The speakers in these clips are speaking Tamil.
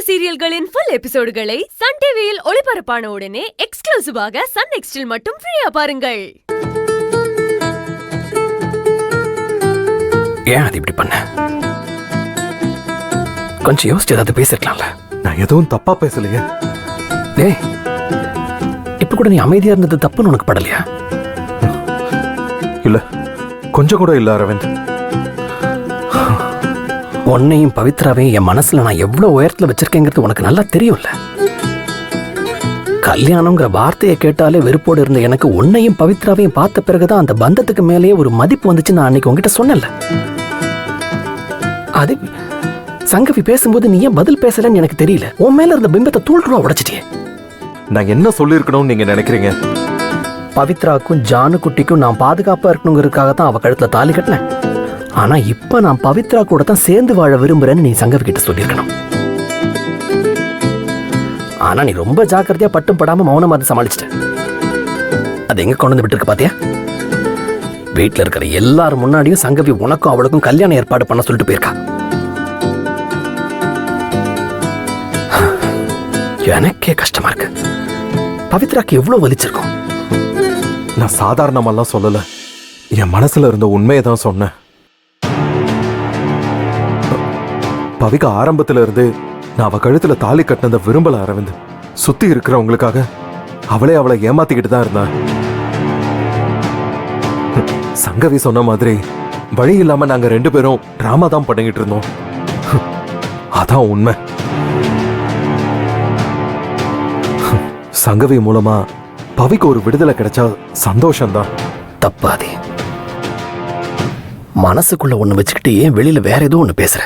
சீரியல்களின் ஃபுல் எபிசோடுகளை சன் டிவியில் ஒளிபரப்பான உடனே எக்ஸ்க்ளூசிவாக சன் நெக்ஸ்டில் மட்டும் ஃப்ரீயா பாருங்கள். ஏன் அது இப்படி பண்ண? கொஞ்சம் யோசிச்சு ஏதாவது பேசிருக்கலாம்ல. நான் எதுவும் தப்பா பேசலையே. டேய், இப்ப கூட நீ அமைதியா இருந்தது தப்புன்னு உனக்கு படலையா? இல்ல, கொஞ்சம் கூட இல்ல அரவிந்த். உன்னையும் பவித்ராவையும் என் மனசுல நான் எவ்வளவு உயரத்துல வச்சிருக்கேங்கிறது உனக்கு நல்லா தெரியும்ல. கல்யாணம்ங்கிற வார்த்தையை கேட்டாலே வெறுப்போடு இருந்த எனக்கு உன்னையும் பவித்ராவையும் பார்த்த பிறகுதான் அந்த பந்தத்துக்கு மேலேயே ஒரு மதிப்பு வந்துச்சு. நான் அன்னைக்கு உங்ககிட்ட சொன்னேன்ல. அது சங்கவி பேசும்போது நீ ஏன் பதில் பேசலன்னு எனக்கு தெரியல. உன் மேல இருந்த பிம்பத்தை தூள்றா உடைச்சிட்டியே. நான் என்ன சொல்லிருக்கணும்னு நீங்க நினைக்கிறீங்க? பவித்ராக்கும் ஜானு குட்டிக்கும் நான் பாதுகாப்பா இருக்கணுங்கிறதுக்காக தான் அவ கழுத்துல தாலி கட்டினேன். ஆனா இப்ப நான் பவித்ரா கூட தான் சேர்ந்து வாழ விரும்புறேன்னு நீ சங்கவி கிட்ட சொல்லியிருக்கணும். ஆனா நீ ரொம்ப ஜாக்கிரதையா பட்டும் படாம மௌனமா அதை சமாளிச்சிட்ட. அது எங்க கொண்டு வந்து விட்டு இருக்கு பாத்தியா? வீட்டுல இருக்கிற எல்லாரும் முன்னாடியும் சங்கவி உனக்கும் அவளுக்கும் கல்யாணம் ஏற்பாடு பண்ண சொல்லிட்டு போயிருக்கா. எனக்கே கஷ்டமா இருக்கு. பவித்ராக்கு எவ்வளவு வலிச்சிருக்கும். நான் சாதாரணமெல்லாம் சொல்லல, என் மனசுல இருந்த உண்மையை தான் சொன்னேன். பவிக்கு ஆரம்பத்துல இருந்து நான் அவ கழுத்துல தாலி கட்டினதை விரும்பல அரவிந்த். சுத்தி இருக்கிறவங்களுக்காக அவளை ஏமாத்திக்கிட்டு தான் இருந்தா. சங்கவி சொன்ன மாதிரி வழி இல்லாம நாங்க ரெண்டு பேரும் டிராமா தான் பண்ணிக்கிட்டு இருந்தோம். அதான் உண்மை. சங்கவி மூலமா பவிக்கு ஒரு விடுதலை கிடைச்சா சந்தோஷம்தான். தப்பாதே. மனசுக்குள்ள ஒண்ணு வச்சுக்கிட்டு ஏன் வெளியில வேற ஏதோ ஒண்ணு பேசுற?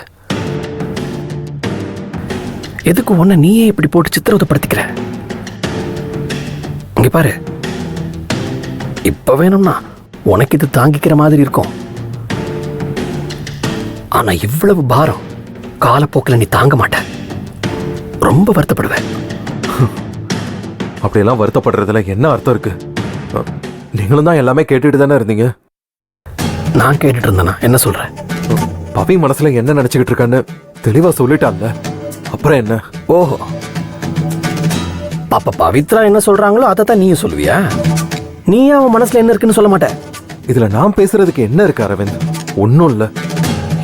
எதுக்கு ஒன்ன நீயே இப்படி போட்டு சித்திரவதைப்படுத்திக்கிற? இங்க பாரு, இப்ப வேணும்னா உனக்கு இது தாங்கிக்கிற மாதிரி இருக்கும். ஆனா இவ்வளவு பாரம் காலப்போக்கில் நீ தாங்க மாட்ட. ரொம்ப வருத்தப்படுவ. அப்படியெல்லாம் வருத்தப்படுறதுல என்ன அர்த்தம் இருக்கு? நீங்களும் தான் எல்லாமே கேட்டுட்டு தானே இருந்தீங்க. நான் கேட்டுட்டு இருந்தேனா? என்ன சொல்ற? பவி மனசுல என்ன நினைச்சுக்கிட்டு இருக்கான்னு தெளிவா சொல்லிட்டான்ல, அப்புறம் என்ன? ஓஹோ, பாப்பா பவித்ரா என்ன சொல்றாங்களோ அதை தான் நீயும் சொல்லுவியா? நீ அவன் மனசுல என்ன இருக்குன்னு சொல்ல மாட்ட. இதுல நான் பேசுறதுக்கு என்ன இருக்கு அரவிந்த்? ஒன்னும் இல்ல.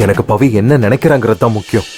எனக்கு பவி என்ன நினைக்கிறாங்கிறது தான் முக்கியம்.